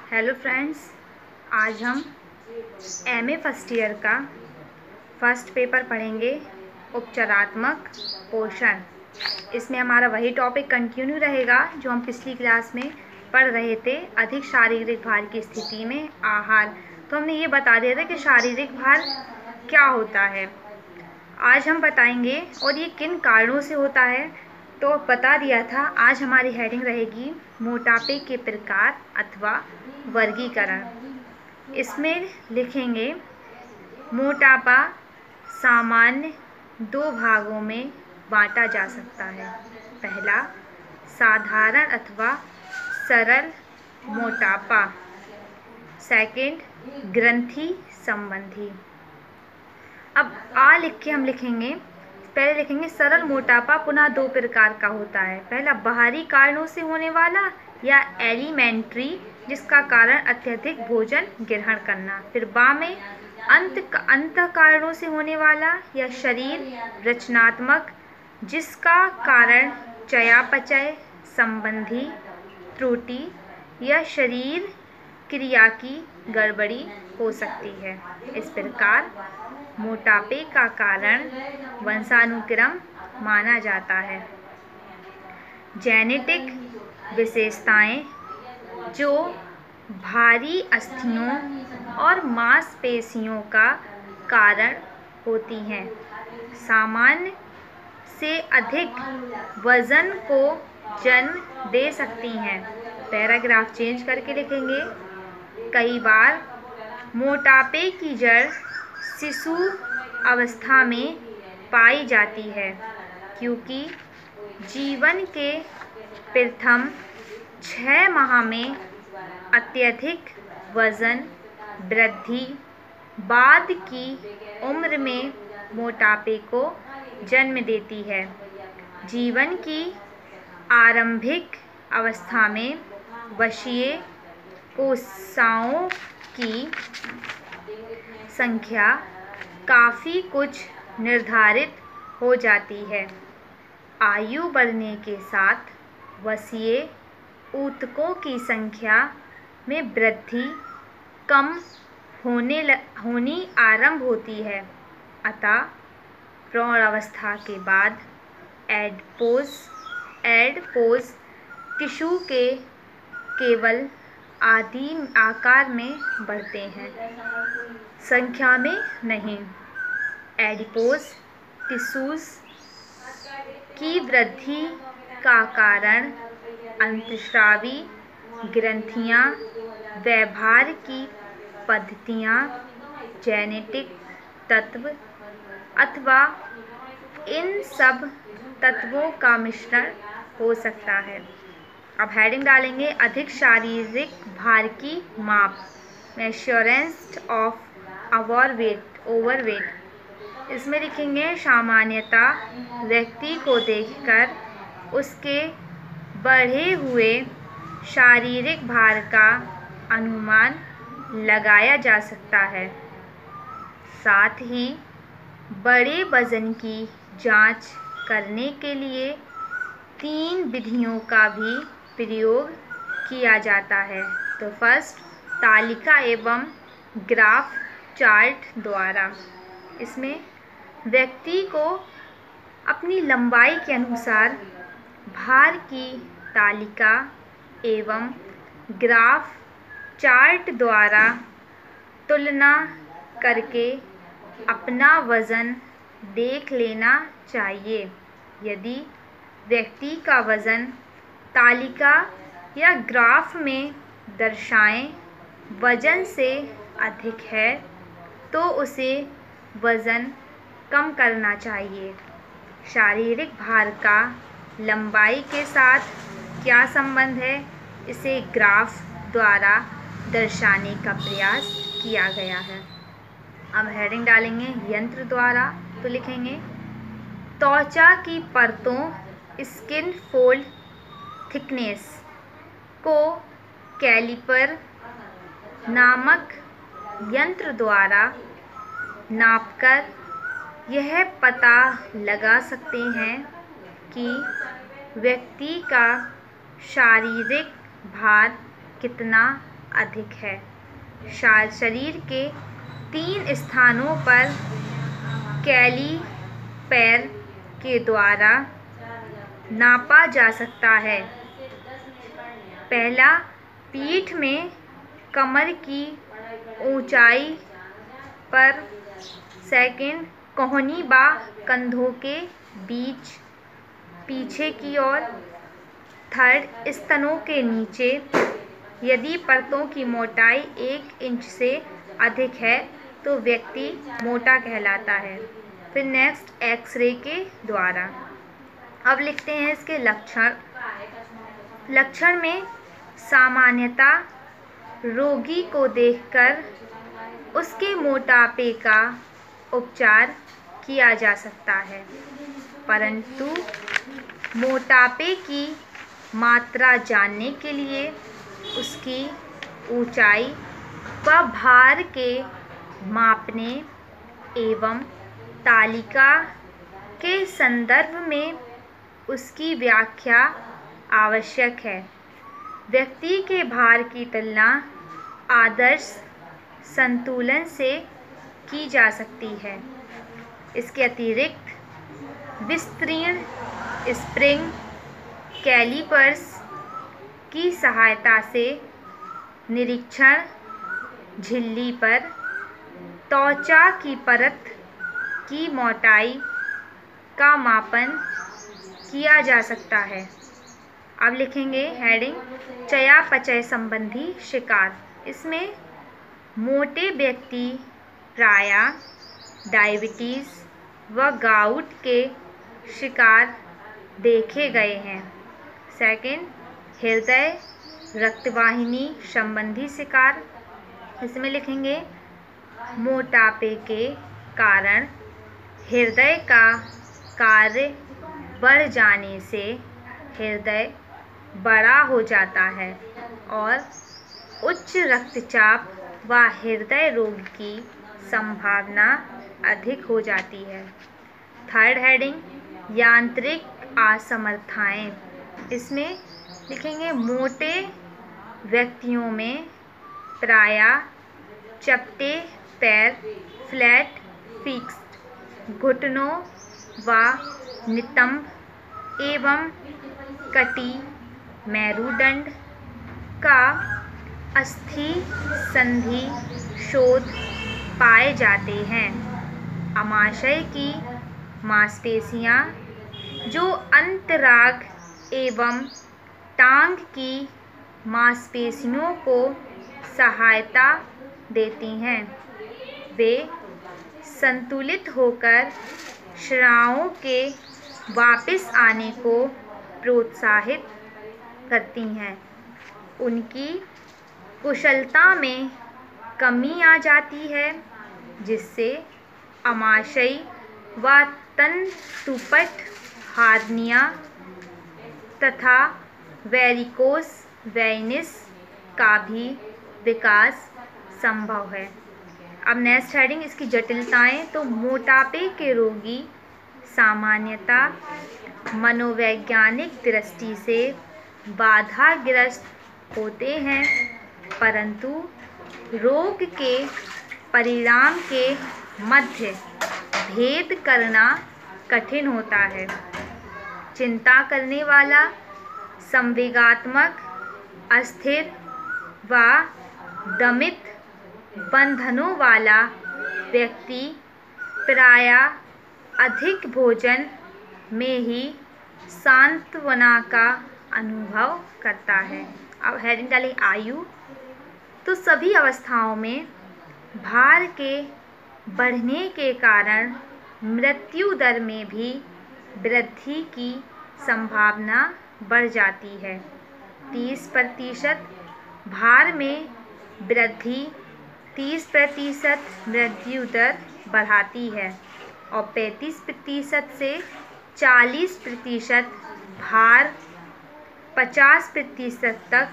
Hello friends, आज हम MA first year का फर्स्ट पेपर पढ़ेंगे, उपचारात्मक पोषण। इसमें हमारा वही टॉपिक कंटिन्यू रहेगा जो हम पिछली क्लास में पढ़ रहे थे, अधिक शारीरिक भार की स्थिति में आहार। तो हमने ये बता दिया था कि शारीरिक भार क्या होता है। आज हम बताएंगे और ये किन कारणों से होता है, तो बता दिया था। आज हमारी हेडिंग रहेगी मोटापे के प्रकार अथवा वर्गीकरण। इसमें लिखेंगे मोटापा सामान्य दो भागों में बांटा जा सकता है। पहला, साधारण अथवा सरल मोटापा। सेकंड, ग्रंथि संबंधी। अब लिख के हम लिखेंगे, पहले लिखेंगे सरल मोटापा पुनः दो प्रकार का होता है। पहला, बाहरी कारणों से होने वाला या एलिमेंट्री, जिसका कारण अत्यधिक भोजन ग्रहण करना। फिर में अंत कारणों से होने वाला या शरीर रचनात्मक, जिसका कारण चयापचय संबंधी त्रुटि या शरीर क्रिया की गड़बड़ी हो सकती है। इस प्रकार मोटापे का कारण वंशानुक्रम माना जाता है। जेनेटिक विशेषताएं जो भारी अस्थियों और मांसपेशियों का कारण होती हैं, सामान्य से अधिक वजन को जन्म दे सकती हैं। पैराग्राफ चेंज करके लिखेंगे, कई बार मोटापे की जड़ शिशु अवस्था में पाई जाती है, क्योंकि जीवन के प्रथम 6 माह में अत्यधिक वजन वृद्धि बाद की उम्र में मोटापे को जन्म देती है। जीवन की आरंभिक अवस्था में वशीय कोशिकाओं की संख्या काफ़ी कुछ निर्धारित हो जाती है। आयु बढ़ने के साथ वशीय ऊतकों की संख्या में वृद्धि कम होनी आरंभ होती है। अतः प्रौढ़ावस्था के बाद एडपोज टिश्यू के केवल आदि आकार में बढ़ते हैं, संख्या में नहीं। एडिपोज टिश्यूज की वृद्धि का कारण अंतःस्रावी ग्रंथियां, व्यवहार की पद्धतियां, जेनेटिक तत्व अथवा इन सब तत्वों का मिश्रण हो सकता है। अब हेडिंग डालेंगे, अधिक शारीरिक भार की माप, मेजरमेंट ऑफ ओवरवेट। इसमें लिखेंगे सामान्यतः व्यक्ति को देखकर उसके बढ़े हुए शारीरिक भार का अनुमान लगाया जा सकता है। साथ ही बड़े वजन की जांच करने के लिए 3 विधियों का भी प्रयोग किया जाता है। तो फर्स्ट, तालिका एवं ग्राफ चार्ट द्वारा। इसमें व्यक्ति को अपनी लंबाई के अनुसार भार की तालिका एवं ग्राफ चार्ट द्वारा तुलना करके अपना वज़न देख लेना चाहिए। यदि व्यक्ति का वज़न तालिका या ग्राफ में दर्शाए वज़न से अधिक है तो उसे वज़न कम करना चाहिए। शारीरिक भार का लंबाई के साथ क्या संबंध है, इसे ग्राफ द्वारा दर्शाने का प्रयास किया गया है। अब हेडिंग डालेंगे यंत्र द्वारा, तो लिखेंगे त्वचा की परतों, स्किन फोल्ड थिकनेस को कैलिपर नामक यंत्र द्वारा नापकर यह पता लगा सकते हैं कि व्यक्ति का शारीरिक भार कितना अधिक है। शरीर के 3 स्थानों पर कैलिपर के द्वारा नापा जा सकता है। पहला, पीठ में कमर की ऊंचाई पर। सेकंड, कोहनी व कंधों के बीच पीछे की ओर। थर्ड, स्तनों के नीचे। यदि परतों की मोटाई 1 इंच से अधिक है तो व्यक्ति मोटा कहलाता है। फिर नेक्स्ट, एक्सरे के द्वारा। अब लिखते हैं इसके लक्षण। लक्षण में सामान्यतः रोगी को देखकर उसके मोटापे का उपचार किया जा सकता है, परंतु मोटापे की मात्रा जानने के लिए उसकी ऊंचाई व भार के मापने एवं तालिका के संदर्भ में उसकी व्याख्या आवश्यक है। व्यक्ति के भार की तुलना आदर्श संतुलन से की जा सकती है। इसके अतिरिक्त विस्तीर्ण स्प्रिंग कैलिपर्स की सहायता से निरीक्षण झिल्ली पर त्वचा की परत की मोटाई का मापन किया जा सकता है। अब लिखेंगे हेडिंग, चयापचय संबंधी शिकार। इसमें मोटे व्यक्ति प्रायः डायबिटीज़ व गाउट के शिकार देखे गए हैं। सेकंड, हृदय रक्तवाहिनी संबंधी शिकार। इसमें लिखेंगे मोटापे के कारण हृदय का कार्य बढ़ जाने से हृदय बड़ा हो जाता है और उच्च रक्तचाप व हृदय रोग की संभावना अधिक हो जाती है। थर्ड हेडिंग, यांत्रिक असमर्थताएं। इसमें लिखेंगे मोटे व्यक्तियों में प्रायः चपटे पैर, फ्लैट फिक्स्ड घुटनों व नितंब एवं कटी मेरुदंड का अस्थि संधि शोथ पाए जाते हैं। आमाशय की मांसपेशियां जो अंतरांग एवं टांग की मांसपेशियों को सहायता देती हैं, वे संतुलित होकर स्रावों के वापस आने को प्रोत्साहित करती हैं। उनकी कुशलता में कमी आ जाती है, जिससे आमाशयी व तंतुपट हार्निया तथा वेरिकोस वेनिस का भी विकास संभव है। अब नेक्स्ट हेडिंग, इसकी जटिलताएं। तो मोटापे के रोगी सामान्यतः मनोवैज्ञानिक दृष्टि से बाधाग्रस्त होते हैं, परंतु रोग के परिणाम के मध्य भेद करना कठिन होता है। चिंता करने वाला, संवेगात्मक, अस्थिर व दमित बंधनों वाला व्यक्ति प्रायः अधिक भोजन में ही सांत्वना का अनुभव करता है। अब हेडिंग डालें आयु। तो सभी अवस्थाओं में भार के बढ़ने के कारण मृत्यु दर में भी वृद्धि की संभावना बढ़ जाती है। 30% भार में वृद्धि 30% मृत्यु दर बढ़ाती है और 35% से 40% भार 50% तक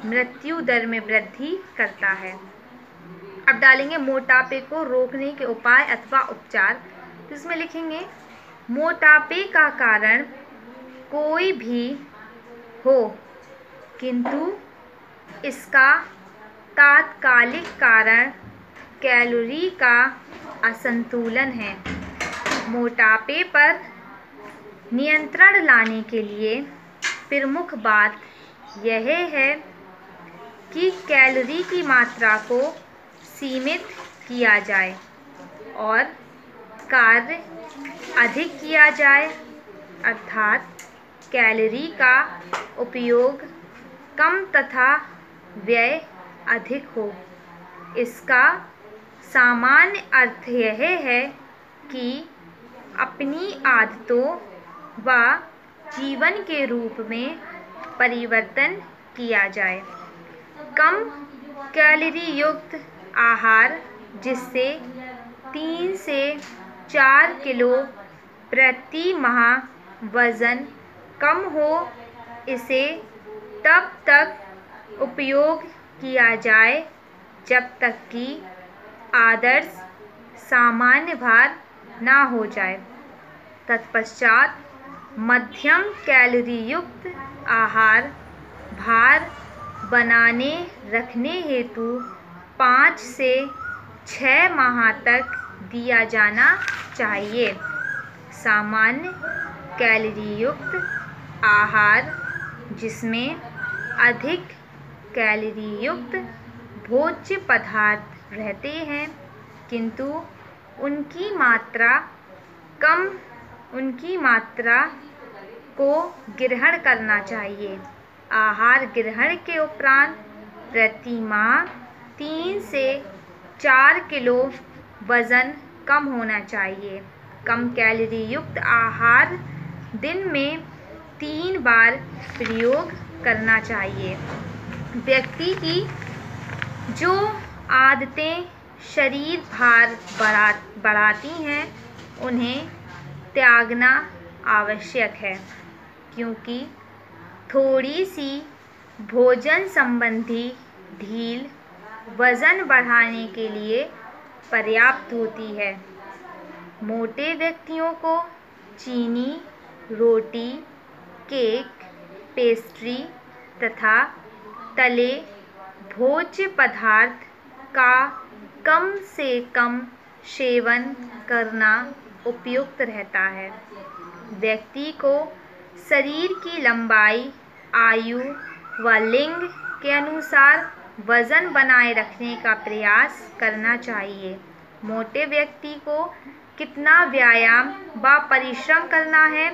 मृत्यु दर में वृद्धि करता है। अब डालेंगे मोटापे को रोकने के उपाय अथवा उपचार। इसमें लिखेंगे मोटापे का कारण कोई भी हो, किंतु इसका तात्कालिक कारण कैलोरी का असंतुलन है। मोटापे पर नियंत्रण लाने के लिए प्रमुख बात यह है कि कैलोरी की मात्रा को सीमित किया जाए और कार्य अधिक किया जाए, अर्थात कैलोरी का उपयोग कम तथा व्यय अधिक हो। इसका सामान्य अर्थ यह है कि अपनी आदतों व जीवन के रूप में परिवर्तन किया जाए। कम कैलोरी युक्त आहार, जिससे 3 से 4 किलो प्रति माह वज़न कम हो, इसे तब तक उपयोग किया जाए जब तक कि आदर्श सामान्य भार ना हो जाए। तत्पश्चात मध्यम कैलोरी युक्त आहार भार बनाने रखने हेतु 5 से 6 माह तक दिया जाना चाहिए। सामान्य कैलोरी युक्त आहार, जिसमें अधिक कैलोरी युक्त भोज्य पदार्थ रहते हैं किंतु उनकी मात्रा को ग्रहण करना चाहिए। आहार ग्रहण के उपरांत प्रति माह 3 से 4 किलो वज़न कम होना चाहिए। कम कैलोरी युक्त आहार दिन में 3 बार प्रयोग करना चाहिए। व्यक्ति की जो आदतें शरीर भार बढ़ाती हैं, उन्हें त्यागना आवश्यक है, क्योंकि थोड़ी सी भोजन संबंधी ढील वज़न बढ़ाने के लिए पर्याप्त होती है। मोटे व्यक्तियों को चीनी, रोटी, केक, पेस्ट्री तथा तले भोज्य पदार्थ का कम से कम सेवन करना उपयुक्त रहता है। व्यक्ति को शरीर की लंबाई, आयु व लिंग के अनुसार वज़न बनाए रखने का प्रयास करना चाहिए। मोटे व्यक्ति को कितना व्यायाम व परिश्रम करना है,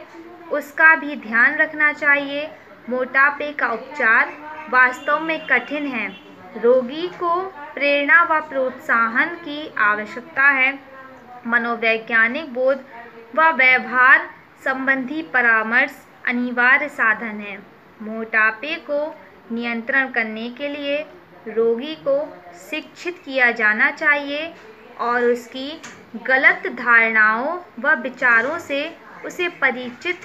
उसका भी ध्यान रखना चाहिए। मोटापे का उपचार वास्तव में कठिन है। रोगी को प्रेरणा व प्रोत्साहन की आवश्यकता है। मनोवैज्ञानिक बोध व व्यवहार संबंधी परामर्श अनिवार्य साधन है। मोटापे को नियंत्रण करने के लिए रोगी को शिक्षित किया जाना चाहिए और उसकी गलत धारणाओं व विचारों से उसे परिचित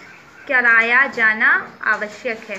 कराया जाना आवश्यक है।